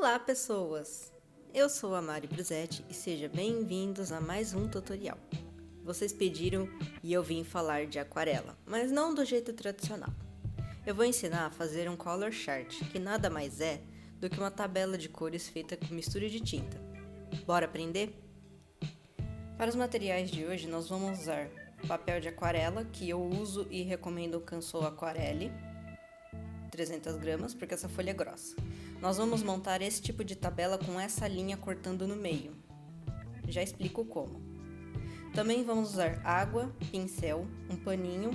Olá, pessoas! Eu sou a Mari Brusetti e sejam bem-vindos a mais um tutorial. Vocês pediram e eu vim falar de aquarela, mas não do jeito tradicional. Eu vou ensinar a fazer um color chart, que nada mais é do que uma tabela de cores feita com mistura de tinta. Bora aprender? Para os materiais de hoje, nós vamos usar papel de aquarela, que eu uso e recomendo o Canson Aquarelle, 300 gramas, porque essa folha é grossa. Nós vamos montar esse tipo de tabela com essa linha cortando no meio. Já explico como. Também vamos usar água, pincel, um paninho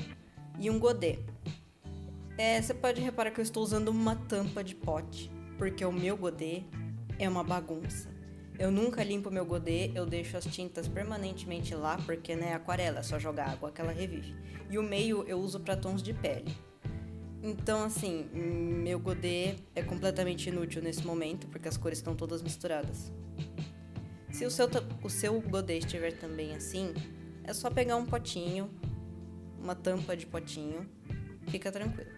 e um godê. Você pode reparar que eu estou usando uma tampa de pote, porque o meu godê é uma bagunça. Eu nunca limpo meu godê, eu deixo as tintas permanentemente lá, porque não é aquarela, é só jogar água que ela revive. E o meio eu uso para tons de pele. Então, assim, meu godê é completamente inútil nesse momento, porque as cores estão todas misturadas. Se o seu godê estiver também assim, é só pegar um potinho, uma tampa de potinho, fica tranquilo.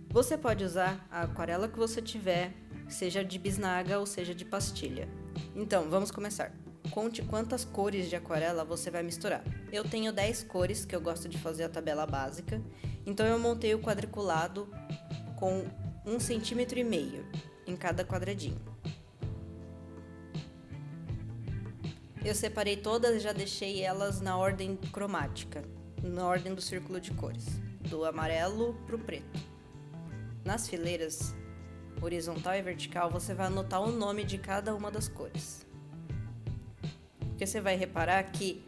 Você pode usar a aquarela que você tiver, seja de bisnaga ou seja de pastilha. Então, vamos começar. Conte quantas cores de aquarela você vai misturar. Eu tenho 10 cores, que eu gosto de fazer a tabela básica. Então eu montei o quadriculado com 1,5 cm em cada quadradinho. Eu separei todas e já deixei elas na ordem cromática, na ordem do círculo de cores, do amarelo para o preto. Nas fileiras horizontal e vertical, você vai anotar o nome de cada uma das cores. Porque você vai reparar que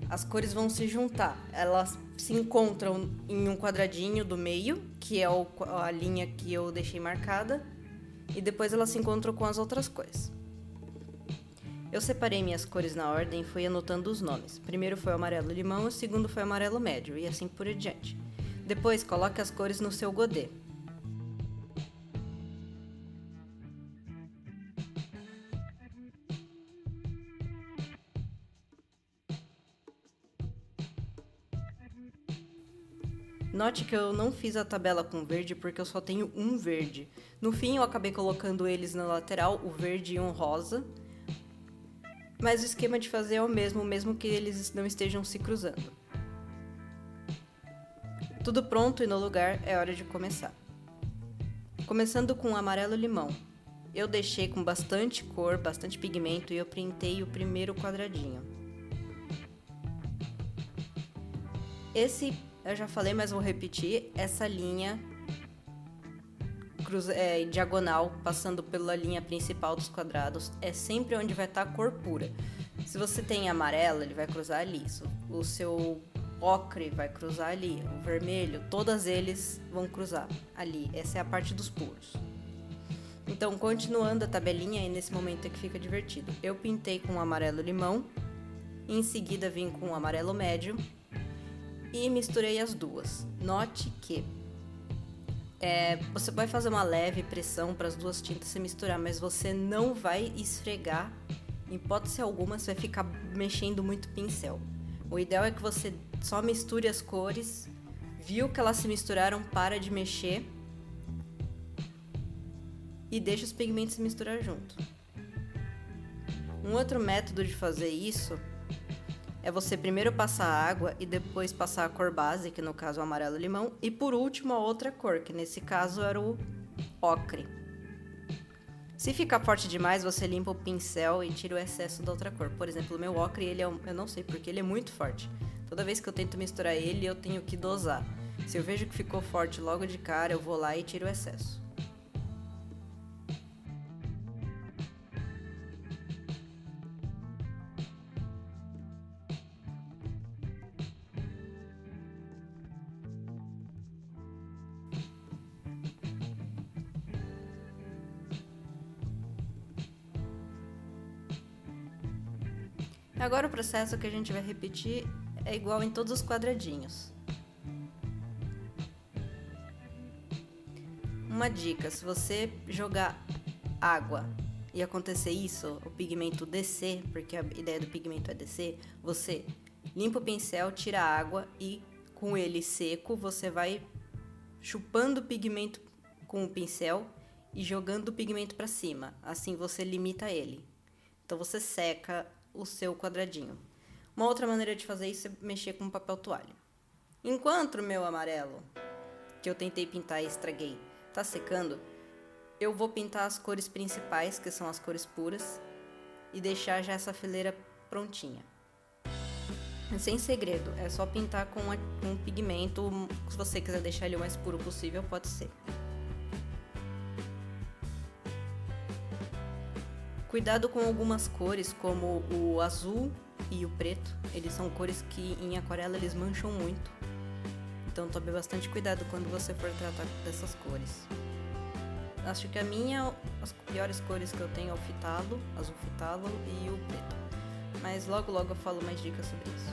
as cores vão se juntar, elas se encontram em um quadradinho do meio, que é a linha que eu deixei marcada, e depois elas se encontram com as outras cores. Eu separei minhas cores na ordem e fui anotando os nomes. Primeiro foi o amarelo limão, o segundo foi o amarelo médio, e assim por diante. Depois, coloque as cores no seu godê. Note que eu não fiz a tabela com verde porque eu só tenho um verde. No fim eu acabei colocando eles na lateral, o verde e um rosa. Mas o esquema de fazer é o mesmo que eles não estejam se cruzando. Tudo pronto e no lugar, é hora de começar. Começando com o amarelo limão. Eu deixei com bastante cor, bastante pigmento e eu printei o primeiro quadradinho. Eu já falei, mas vou repetir, essa linha diagonal, passando pela linha principal dos quadrados, é sempre onde vai estar a cor pura. Se você tem amarelo, ele vai cruzar ali, o seu ocre vai cruzar ali, o vermelho, todos eles vão cruzar ali, essa é a parte dos puros. Então, continuando a tabelinha, e nesse momento é que fica divertido. Eu pintei com o amarelo limão, em seguida vim com o amarelo médio, e misturei as duas. Note que você vai fazer uma leve pressão para as duas tintas se misturar, mas você não vai esfregar, em hipótese alguma, você vai ficar mexendo muito o pincel. O ideal é que você só misture as cores, viu que elas se misturaram, para de mexer e deixa os pigmentos se misturar junto. Um outro método de fazer isso é você primeiro passar a água e depois passar a cor base, que no caso é o amarelo limão, e por último a outra cor, que nesse caso era o ocre. Se ficar forte demais, você limpa o pincel e tira o excesso da outra cor. Por exemplo, o meu ocre, eu não sei porque, ele é muito forte. Toda vez que eu tento misturar ele, eu tenho que dosar. Se eu vejo que ficou forte logo de cara, eu vou lá e tiro o excesso. Agora o processo que a gente vai repetir é igual em todos os quadradinhos. Uma dica, se você jogar água e acontecer isso, o pigmento descer, porque a ideia do pigmento é descer, você limpa o pincel, tira a água e com ele seco você vai chupando o pigmento com o pincel e jogando o pigmento para cima. Assim você limita ele. Então você seca o seu quadradinho. Uma outra maneira de fazer isso é mexer com papel toalha. Enquanto o meu amarelo, que eu tentei pintar e estraguei, tá secando, eu vou pintar as cores principais, que são as cores puras, e deixar já essa fileira prontinha. Sem segredo, é só pintar com um pigmento. Se você quiser deixar ele o mais puro possível, pode ser. Cuidado com algumas cores, como o azul e o preto. Eles são cores que em aquarela eles mancham muito. Então tome bastante cuidado quando você for tratar dessas cores. Acho que as piores cores que eu tenho é o fitalo, azul fitalo e o preto. Mas logo eu falo mais dicas sobre isso.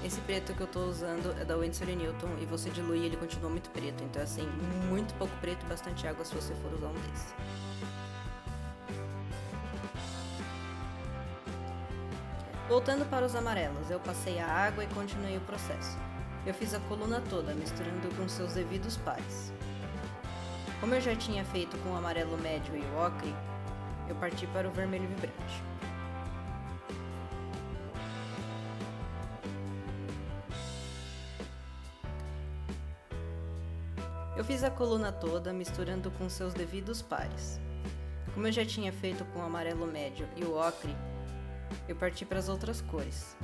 Esse preto que eu tô usando é da Winsor & Newton e você dilui e ele continua muito preto. Então assim, muito pouco preto e bastante água se você for usar um desse. Voltando para os amarelos, eu passei a água e continuei o processo. Eu fiz a coluna toda, misturando com seus devidos pares. Como eu já tinha feito com o amarelo médio e o ocre, eu parti para o vermelho vibrante. Eu fiz a coluna toda, misturando com seus devidos pares. Como eu já tinha feito com o amarelo médio e o ocre, eu parti para as outras cores.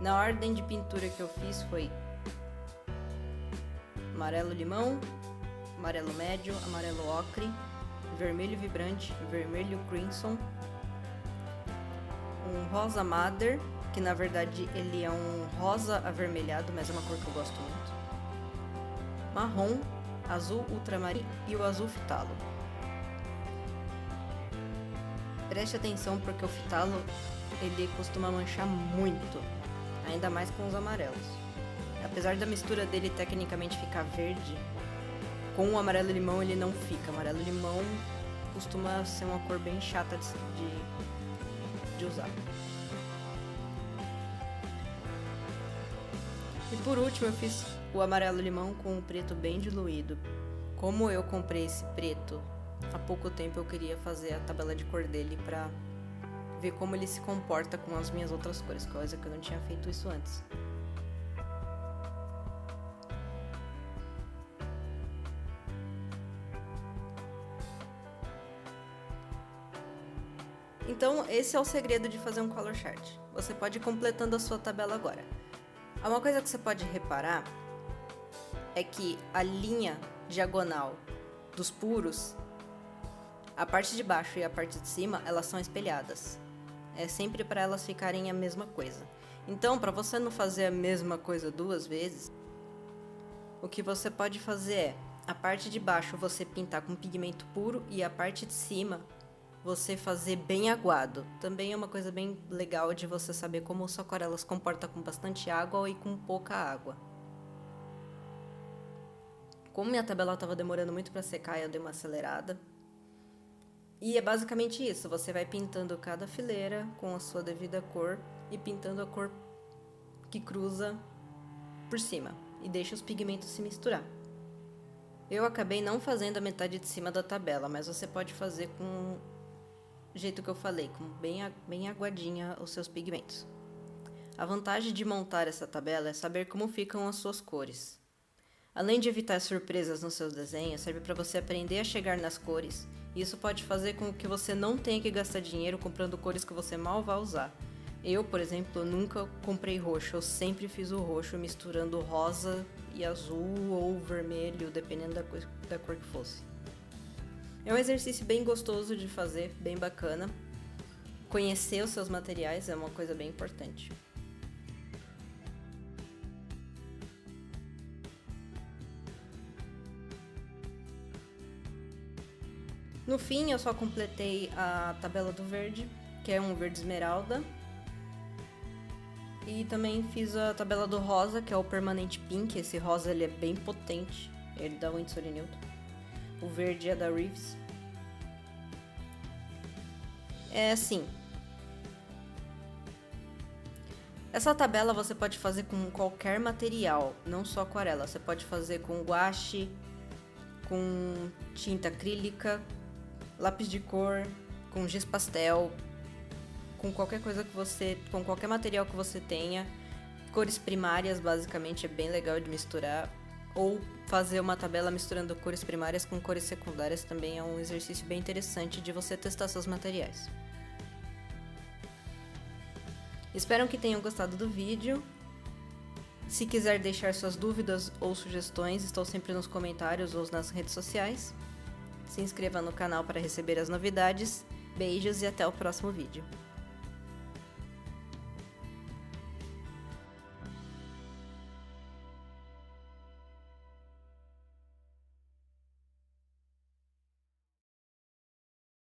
Na ordem de pintura que eu fiz foi amarelo limão, amarelo médio, amarelo ocre, vermelho vibrante, vermelho crimson, um rosa madder, que na verdade ele é um rosa avermelhado, mas é uma cor que eu gosto muito, marrom, azul ultramarino e o azul fitalo. Preste atenção porque o fitalo ele costuma manchar muito, ainda mais com os amarelos. Apesar da mistura dele tecnicamente ficar verde, com o amarelo limão ele não fica. O amarelo limão costuma ser uma cor bem chata de usar. E por último eu fiz o amarelo limão com o preto bem diluído. Como eu comprei esse preto há pouco tempo, eu queria fazer a tabela de cor dele pra ver como ele se comporta com as minhas outras cores, coisa que eu não tinha feito isso antes. Então, esse é o segredo de fazer um color chart. Você pode ir completando a sua tabela agora. Uma coisa que você pode reparar é que a linha diagonal dos puros, a parte de baixo e a parte de cima, elas são espelhadas. É sempre para elas ficarem a mesma coisa. Então, para você não fazer a mesma coisa duas vezes, o que você pode fazer é, a parte de baixo você pintar com pigmento puro e a parte de cima você fazer bem aguado. Também é uma coisa bem legal de você saber como sua aquarela se comporta com bastante água e com pouca água. Como minha tabela estava demorando muito para secar, eu dei uma acelerada. E é basicamente isso, você vai pintando cada fileira com a sua devida cor e pintando a cor que cruza por cima e deixa os pigmentos se misturar. Eu acabei não fazendo a metade de cima da tabela, mas você pode fazer com do jeito que eu falei, com bem aguadinha os seus pigmentos. A vantagem de montar essa tabela é saber como ficam as suas cores. Além de evitar surpresas nos seus desenhos, serve para você aprender a chegar nas cores, e isso pode fazer com que você não tenha que gastar dinheiro comprando cores que você mal vai usar. Eu, por exemplo, nunca comprei roxo, eu sempre fiz o roxo misturando rosa e azul ou vermelho, dependendo da cor que fosse. É um exercício bem gostoso de fazer, bem bacana. Conhecer os seus materiais é uma coisa bem importante. No fim, eu só completei a tabela do verde, que é um verde esmeralda. E também fiz a tabela do rosa, que é o Permanent Pink. Esse rosa ele é bem potente, ele dá Winsor e Newton. O verde é da Reeves. É assim. Essa tabela você pode fazer com qualquer material, não só aquarela. Você pode fazer com guache, com tinta acrílica, lápis de cor, com giz pastel, com qualquer coisa que você, com qualquer material que você tenha. Cores primárias, basicamente, é bem legal de misturar. Ou fazer uma tabela misturando cores primárias com cores secundárias também é um exercício bem interessante de você testar seus materiais. Espero que tenham gostado do vídeo. Se quiser deixar suas dúvidas ou sugestões, estou sempre nos comentários ou nas redes sociais. Se inscreva no canal para receber as novidades. Beijos e até o próximo vídeo.